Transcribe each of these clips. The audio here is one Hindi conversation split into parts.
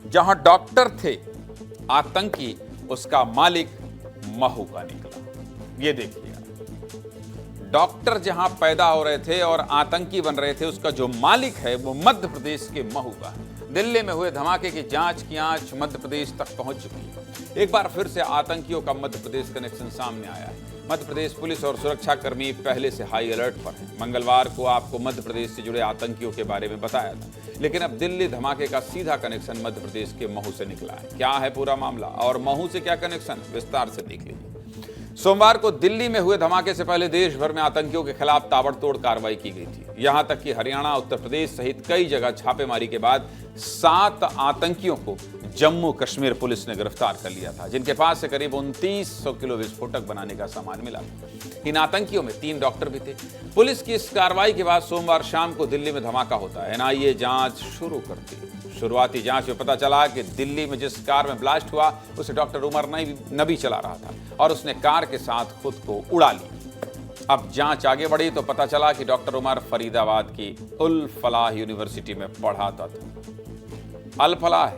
जहां डॉक्टर थे आतंकी, उसका मालिक महू का निकला। ये देखिए, डॉक्टर जहां पैदा हो रहे थे और आतंकी बन रहे थे, उसका जो मालिक है वो मध्य प्रदेश के महू का है। दिल्ली में हुए धमाके की जांच की आंच मध्य प्रदेश तक पहुंच चुकी है। एक बार फिर से आतंकियों का मध्य प्रदेश कनेक्शन सामने आया है। मध्य प्रदेश पुलिस और सुरक्षा कर्मी पहले से हाई अलर्ट पर हैं। मंगलवार को आपको मध्य प्रदेश से जुड़े आतंकियों के बारे में बताया था, लेकिन अब दिल्ली धमाके का सीधा कनेक्शन मध्य प्रदेश के महू से निकला है। क्या है पूरा मामला और महू से क्या कनेक्शन, विस्तार से देख लीजिए। सोमवार को दिल्ली में हुए धमाके से पहले देश भर में आतंकियों के खिलाफ ताबड़तोड़ कार्रवाई की गई थी। यहां तक कि हरियाणा, उत्तर प्रदेश सहित कई जगह छापेमारी के बाद 7 आतंकियों को जम्मू कश्मीर पुलिस ने गिरफ्तार कर लिया था, जिनके पास से करीब 2900 किलो विस्फोटक बनाने का सामान मिला था। इन आतंकियों में 3 डॉक्टर भी थे। पुलिस की इस कार्रवाई के बाद सोमवार शाम को दिल्ली में धमाका होता है। एनआईए जांच शुरू करती है। शुरुआती जांच में पता चला कि दिल्ली में जिस कार में ब्लास्ट हुआ उसे डॉक्टर उमर नबी चला रहा था और उसने कार के साथ खुद को उड़ा लिया। अब जांच आगे बढ़ी तो पता चला कि डॉक्टर उमर फरीदाबाद की उल फलाह यूनिवर्सिटी में पढ़ाता था। अल फलाह।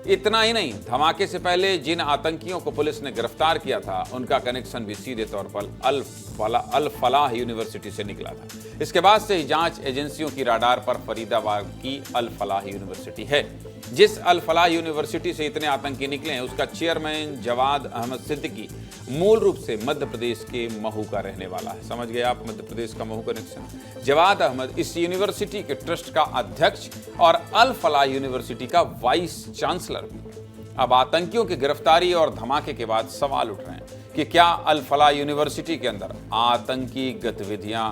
इतना ही नहीं, धमाके से पहले जिन आतंकियों को पुलिस ने गिरफ्तार किया था उनका कनेक्शन भी सीधे तौर पर अल फलाह यूनिवर्सिटी से निकला था। इसके बाद से ही जांच एजेंसियों की राडार पर फरीदाबाद की अल फलाह यूनिवर्सिटी है। जिस अल फलाह यूनिवर्सिटी से इतने आतंकी निकले हैं, उसका चेयरमैन जवाद अहमद सिद्दीकी मूल रूप से मध्य प्रदेश के महू का रहने वाला है। समझ गए आप मध्य प्रदेश का महू कनेक्शन। जवाद अहमद इस यूनिवर्सिटी के ट्रस्ट का अध्यक्ष और अल फलाह यूनिवर्सिटी का वाइस चांसलर भी। अब आतंकियों की गिरफ्तारी और धमाके के बाद सवाल उठ रहे हैं कि क्या अल फलाह यूनिवर्सिटी के अंदर आतंकी गतिविधियां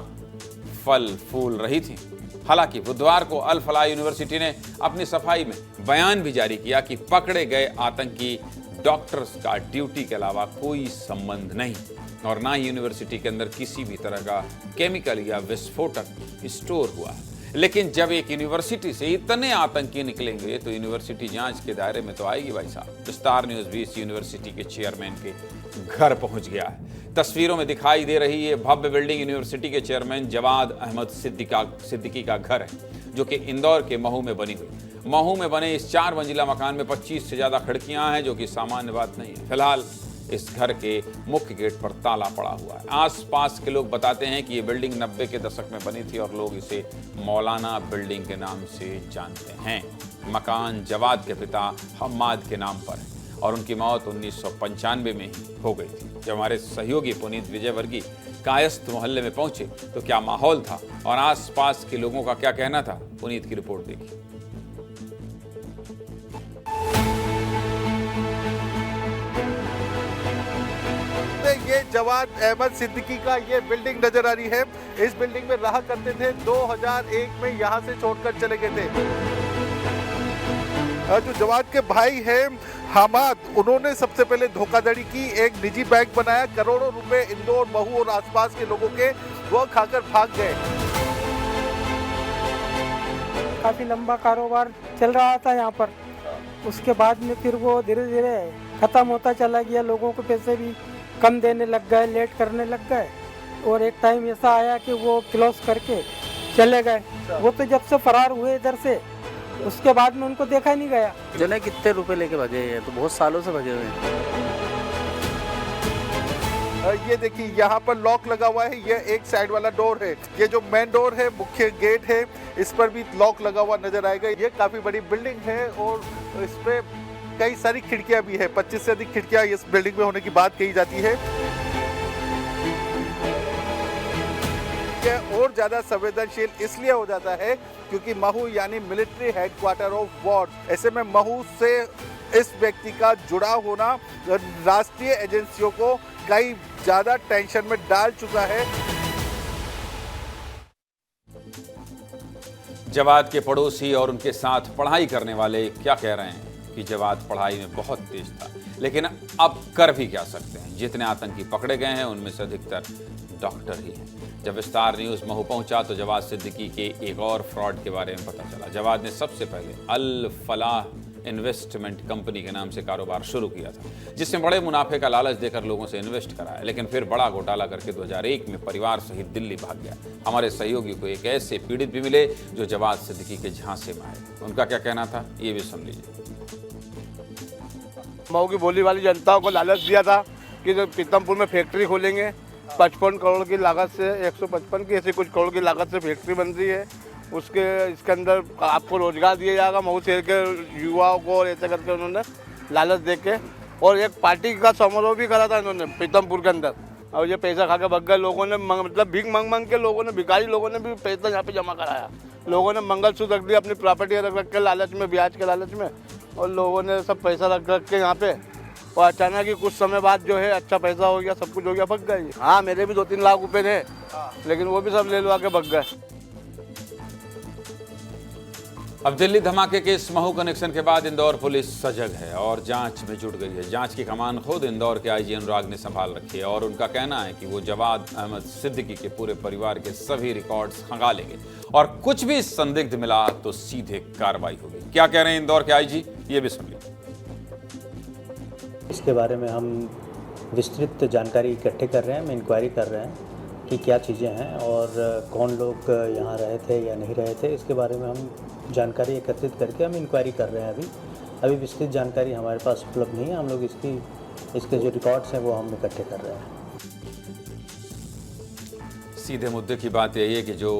फल फूल रही थी। हालांकि बुधवार को अल फलाह यूनिवर्सिटी ने अपनी सफाई में बयान भी जारी किया कि पकड़े गए आतंकी डॉक्टर्स का ड्यूटी के अलावा कोई संबंध नहीं और ना ही यूनिवर्सिटी के अंदर किसी भी तरह का केमिकल या विस्फोटक स्टोर हुआ है। लेकिन जब एक यूनिवर्सिटी से इतने आतंकी निकलेंगे तो यूनिवर्सिटी जांच के दायरे में तो आएगी भाई साहब। विस्तार न्यूज भी इस यूनिवर्सिटी के चेयरमैन के घर पहुंच गया है। तस्वीरों में दिखाई दे रही है भव्य बिल्डिंग यूनिवर्सिटी के चेयरमैन जवाद अहमद सिद्दीकी का घर है, जो कि इंदौर के महू में बनी हुई। महू में बने इस 4 मंजिला मकान में 25 से ज्यादा खिड़कियां हैं, जो कि सामान्य बात नहीं है। फिलहाल इस घर के मुख्य गेट पर ताला पड़ा हुआ है। आसपास के लोग बताते हैं कि ये बिल्डिंग 90 के दशक में बनी थी और लोग इसे मौलाना बिल्डिंग के नाम से जानते हैं। मकान जवाद के पिता हम्माद के नाम पर है और उनकी मौत 1995 में ही हो गई थी। जब हमारे सहयोगी पुनीत विजयवर्गीय कायस्थ मोहल्ले में पहुंचे तो क्या माहौल था और आसपास के लोगों का क्या कहना था, पुनीत की रिपोर्ट देखिए। ये जवाद अहमद सिद्दीकी का ये बिल्डिंग नजर आ रही है। इस बिल्डिंग में रहा करते थे। 2001 में यहाँ से छोड़कर चले गए थे। जो जवाद के भाई हैं हमाद, उन्होंने सबसे पहले धोखाधड़ी की, एक निजी बैंक बनाया, करोड़ों रुपए इंदौर, महू और आसपास के लोगों के वो खाकर भाग गए। काफी लंबा कारोबार चल रहा था यहाँ पर। उसके बाद में फिर वो धीरे धीरे खत्म होता चला गया। लोगों को पैसे भी कम देने लग गए, लेट करने लग गए और एक टाइम ऐसा आया कि वो क्लोज करके चले गए। वो तो जब से फरार हुए इधर से, उसके बाद में उनको देखा ही नहीं गया। जने कितने रुपए लेके भगे हैं, तो बहुत सालों से भगे हुए हैं। ये देखिए यहाँ पर लॉक लगा हुआ है। ये एक साइड वाला डोर है। ये जो मेन डोर है, मुख्य गेट है, इस पर भी लॉक लगा हुआ नजर आएगा। ये काफी बड़ी बिल्डिंग है और इस पे कई सारी खिड़कियां भी है। 25 से अधिक खिड़कियां इस बिल्डिंग में होने की बात कही जाती है। यह और ज्यादा संवेदनशील इसलिए हो जाता है क्योंकि महू यानी मिलिट्री हेडक्वार्टर ऑफ वॉर। ऐसे में महू से इस व्यक्ति का जुड़ा होना राष्ट्रीय एजेंसियों को कई ज्यादा टेंशन में डाल चुका है। जवाद के पड़ोसी और उनके साथ पढ़ाई करने वाले क्या कह रहे हैं कि जवाद पढ़ाई में बहुत तेज था, लेकिन अब कर भी क्या सकते हैं। जितने आतंकी पकड़े गए हैं उनमें से अधिकतर डॉक्टर ही हैं। जब विस्तार न्यूज महू पहुंचा तो जवाद सिद्दीकी के एक और फ्रॉड के बारे में पता चला। जवाद ने सबसे पहले अल फलाह इन्वेस्टमेंट कंपनी के नाम से कारोबार शुरू किया था, जिसमें बड़े मुनाफे का लालच देकर लोगों से इन्वेस्ट कराया, लेकिन फिर बड़ा घोटाला करके 2001 में परिवार सहित दिल्ली भाग गया। हमारे सहयोगी को एक ऐसे पीड़ित भी मिले जो जवाद सिद्दीकी के झांसे में आए। उनका क्या कहना था, ये भी सुन लीजिए। मऊ की बोली वाली जनता को लालच दिया था कि जो पीतमपुर में फैक्ट्री खोलेंगे, 55 करोड़ की लागत से 155 की ऐसी कुछ करोड़ की लागत से फैक्ट्री बन रही है, इसके अंदर आपको रोजगार दिया जाएगा मऊ शहर के युवाओं को, और ऐसे करके उन्होंने लालच दे के, और एक पार्टी का समारोह भी करा था इन्होंने पीतमपुर के अंदर, और ये पैसा खा के भग गए। लोगों ने मतलब भीख मांग के लोगों ने, भिखारी लोगों ने भी पैसा यहाँ पे जमा कराया। लोगों ने मंगलसूत्र रख दिया, अपनी प्रॉपर्टी रख के लालच में, ब्याज के लालच में, और लोगों ने सब पैसा रख के यहाँ पे, और अचानक ही कुछ समय बाद जो है अच्छा पैसा हो गया, सब कुछ हो गया, भग गए। हाँ, मेरे भी 2-3 लाख रुपए थे, लेकिन वो भी सब ले लो के भग गए। अब दिल्ली धमाके के इस महू कनेक्शन के बाद इंदौर पुलिस सजग है और जांच में जुट गई है। जांच की कमान खुद इंदौर के आईजी अनुराग ने संभाल रखी है और उनका कहना है कि वो जवाद अहमद सिद्दीकी के पूरे परिवार के सभी रिकॉर्ड्स खंगालेंगे और कुछ भी संदिग्ध मिला तो सीधे कार्रवाई होगी। क्या कह रहे हैं इंदौर के आईजी, ये भी सुन लीजिए। इसके बारे में हम विस्तृत जानकारी इकट्ठे कर रहे हैं, हम इंक्वायरी कर रहे हैं कि क्या चीज़ें हैं और कौन लोग यहाँ रहे थे या नहीं रहे थे। इसके बारे में हम जानकारी एकत्रित करके हम इंक्वायरी कर रहे हैं। अभी विस्तृत जानकारी हमारे पास उपलब्ध नहीं है। हम लोग इसके जो रिकॉर्ड्स हैं वो हम इकट्ठे कर रहे हैं। सीधे मुद्दे की बात यही है कि जो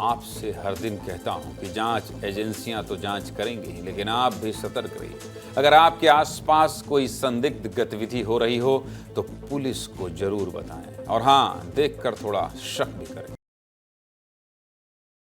आपसे हर दिन कहता हूं कि जांच एजेंसियां तो जांच करेंगी ही, लेकिन आप भी सतर्क रहिए। अगर आपके आसपास कोई संदिग्ध गतिविधि हो रही हो तो पुलिस को जरूर बताएं और हाँ, देखकर थोड़ा शक भी करें।